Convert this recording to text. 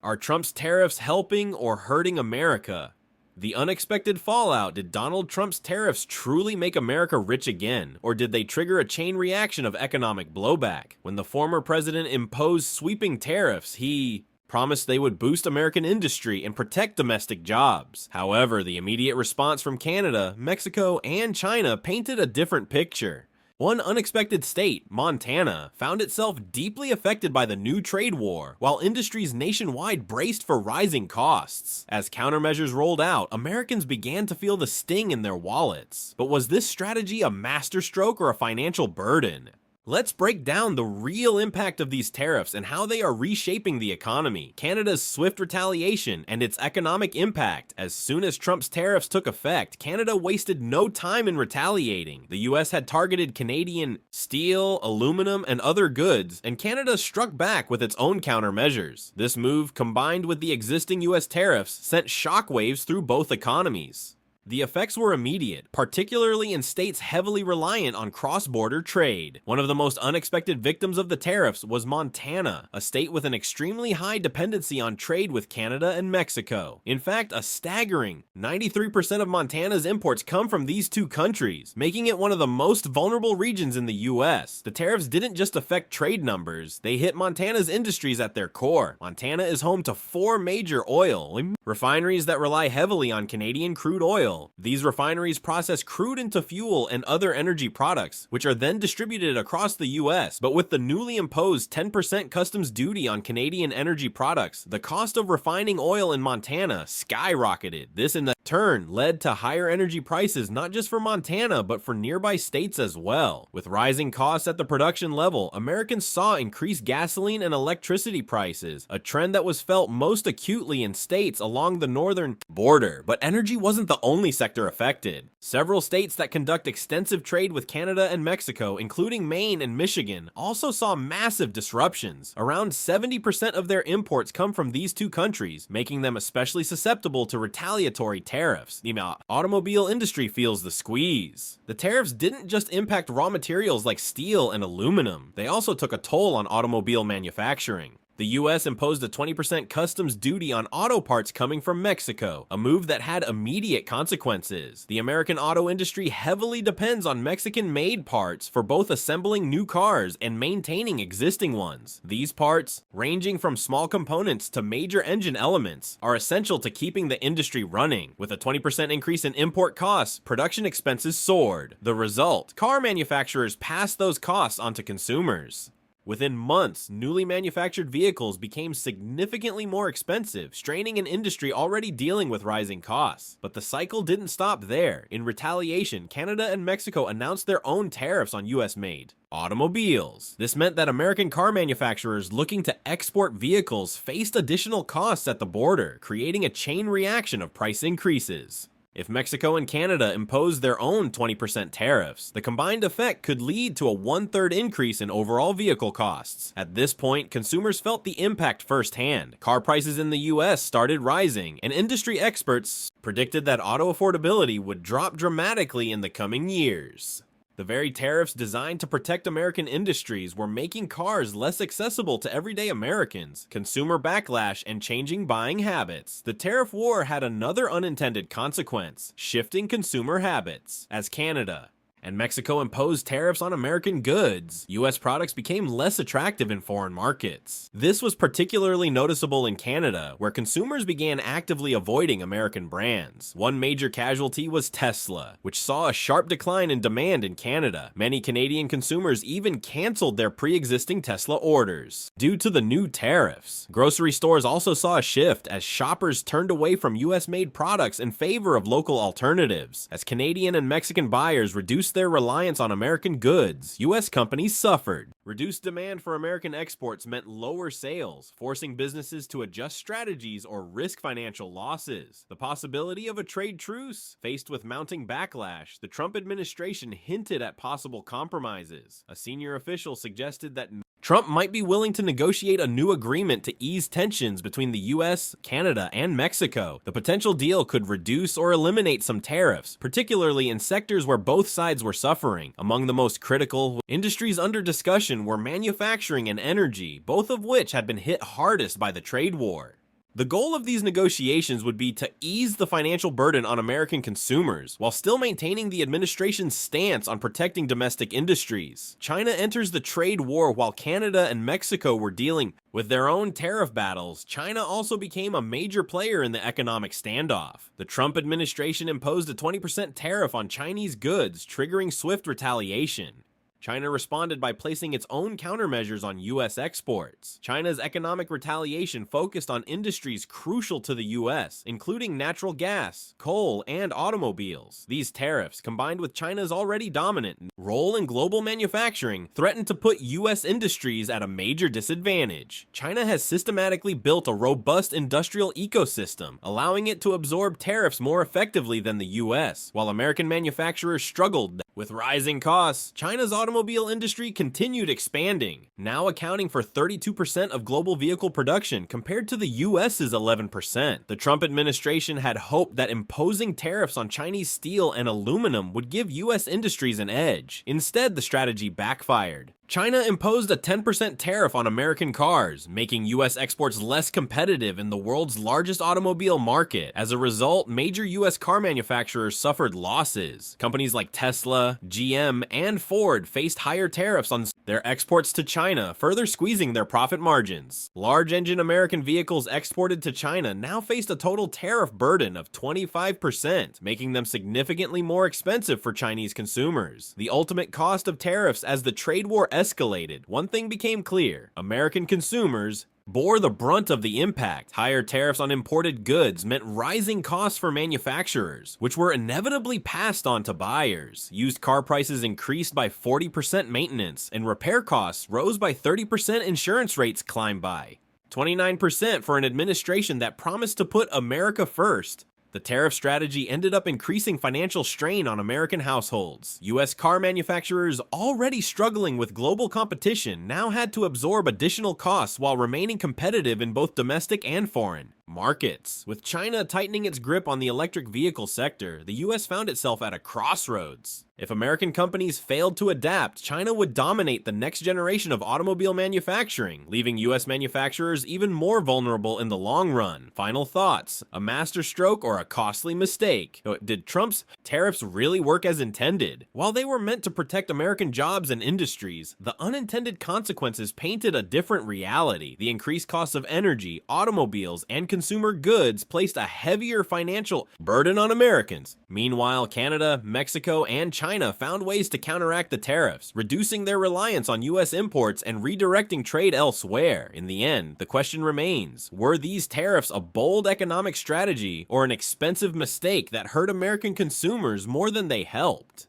Are Trump's tariffs helping or hurting America? The unexpected fallout. Did Donald Trump's tariffs truly make America rich again? Or did they trigger a chain reaction of economic blowback? When the former president imposed sweeping tariffs, he promised they would boost American industry and protect domestic jobs. However, the immediate response from Canada, Mexico, and China painted a different picture. One unexpected state, Montana, found itself deeply affected by the new trade war, while industries nationwide braced for rising costs. As countermeasures rolled out, Americans began to feel the sting in their wallets. But was this strategy a masterstroke or a financial burden? Let's break down the real impact of these tariffs and how they are reshaping the economy, Canada's swift retaliation, and its economic impact. As soon as Trump's tariffs took effect, Canada wasted no time in retaliating. The US had targeted Canadian steel, aluminum, and other goods, and Canada struck back with its own countermeasures. This move, combined with the existing US tariffs, sent shockwaves through both economies. The effects were immediate, particularly in states heavily reliant on cross-border trade. One of the most unexpected victims of the tariffs was Montana, a state with an extremely high dependency on trade with Canada and Mexico. In fact, a staggering 93% of Montana's imports come from these two countries, making it one of the most vulnerable regions in the US. The tariffs didn't just affect trade numbers, they hit Montana's industries at their core. Montana is home to 4 major oil refineries that rely heavily on Canadian crude oil. These refineries process crude into fuel and other energy products, which are then distributed across the US. But with the newly imposed 10% customs duty on Canadian energy products, the cost of refining oil in Montana skyrocketed. This in turn led to higher energy prices not just for Montana, but for nearby states as well. With rising costs at the production level, Americans saw increased gasoline and electricity prices, a trend that was felt most acutely in states along the northern border. But energy wasn't the only sector affected. Several states that conduct extensive trade with Canada and Mexico, including Maine and Michigan, also saw massive disruptions. Around 70% of their imports come from these two countries, making them especially susceptible to retaliatory tariffs. The automobile industry feels the squeeze. The tariffs didn't just impact raw materials like steel and aluminum, they also took a toll on automobile manufacturing. The US imposed a 20% customs duty on auto parts coming from Mexico, a move that had immediate consequences. The American auto industry heavily depends on Mexican-made parts for both assembling new cars and maintaining existing ones. These parts, ranging from small components to major engine elements, are essential to keeping the industry running. With a 20% increase in import costs, production expenses soared. The result, car manufacturers passed those costs onto consumers. Within months, newly manufactured vehicles became significantly more expensive, straining an industry already dealing with rising costs. But the cycle didn't stop there. In retaliation, Canada and Mexico announced their own tariffs on US-made automobiles. This meant that American car manufacturers looking to export vehicles faced additional costs at the border, creating a chain reaction of price increases. If Mexico and Canada imposed their own 20% tariffs, the combined effect could lead to a 1/3 increase in overall vehicle costs. At this point, consumers felt the impact firsthand. Car prices in the US started rising, and industry experts predicted that auto affordability would drop dramatically in the coming years. The very tariffs designed to protect American industries were making cars less accessible to everyday Americans, consumer backlash, and changing buying habits. The tariff war had another unintended consequence: shifting consumer habits. As Canada and Mexico imposed tariffs on American goods, US products became less attractive in foreign markets. This was particularly noticeable in Canada, where consumers began actively avoiding American brands. One major casualty was Tesla, which saw a sharp decline in demand in Canada. Many Canadian consumers even canceled their pre-existing Tesla orders due to the new tariffs. Grocery stores also saw a shift as shoppers turned away from US-made products in favor of local alternatives. As Canadian and Mexican buyers reduced their reliance on American goods, US companies suffered. Reduced demand for American exports meant lower sales, forcing businesses to adjust strategies or risk financial losses. The possibility of a trade truce? Faced with mounting backlash, the Trump administration hinted at possible compromises. A senior official suggested that Trump might be willing to negotiate a new agreement to ease tensions between the US, Canada, and Mexico. The potential deal could reduce or eliminate some tariffs, particularly in sectors where both sides were suffering. Among the most critical industries under discussion were manufacturing and energy, both of which had been hit hardest by the trade war. The goal of these negotiations would be to ease the financial burden on American consumers, while still maintaining the administration's stance on protecting domestic industries. China enters the trade war while Canada and Mexico were dealing with their own tariff battles. China also became a major player in the economic standoff. The Trump administration imposed a 20% tariff on Chinese goods, triggering swift retaliation. China responded by placing its own countermeasures on U.S. exports. China's economic retaliation focused on industries crucial to the U.S., including natural gas, coal, and automobiles. These tariffs, combined with China's already dominant role in global manufacturing, threatened to put U.S. industries at a major disadvantage. China has systematically built a robust industrial ecosystem, allowing it to absorb tariffs more effectively than the U.S. While American manufacturers struggled with rising costs, China's automobile industry continued expanding, now accounting for 32% of global vehicle production compared to the US's 11%. The Trump administration had hoped that imposing tariffs on Chinese steel and aluminum would give US industries an edge. Instead, the strategy backfired. China imposed a 10% tariff on American cars, making US exports less competitive in the world's largest automobile market. As a result, major US car manufacturers suffered losses. Companies like Tesla, GM, and Ford faced higher tariffs on their exports to China, further squeezing their profit margins. Large engine American vehicles exported to China now faced a total tariff burden of 25%, making them significantly more expensive for Chinese consumers. The ultimate cost of tariffs as the trade war escalated, one thing became clear: American consumers bore the brunt of the impact. Higher tariffs on imported goods meant rising costs for manufacturers, which were inevitably passed on to buyers. Used car prices increased by 40%, maintenance and repair costs rose by 30%, insurance rates climbed by 29% for an administration that promised to put America first. The tariff strategy ended up increasing financial strain on American households. U.S. car manufacturers, already struggling with global competition, now had to absorb additional costs while remaining competitive in both domestic and foreign markets. With China tightening its grip on the electric vehicle sector, the U.S. found itself at a crossroads. If American companies failed to adapt, China would dominate the next generation of automobile manufacturing, leaving U.S. manufacturers even more vulnerable in the long run. Final thoughts: a masterstroke or a costly mistake? Did Trump's tariffs really work as intended? While they were meant to protect American jobs and industries, the unintended consequences painted a different reality. The increased costs of energy, automobiles, and consumer goods placed a heavier financial burden on Americans. Meanwhile, Canada, Mexico, and China found ways to counteract the tariffs, reducing their reliance on U.S. imports and redirecting trade elsewhere. In the end, the question remains: were these tariffs a bold economic strategy or an expensive mistake that hurt American consumers more than they helped?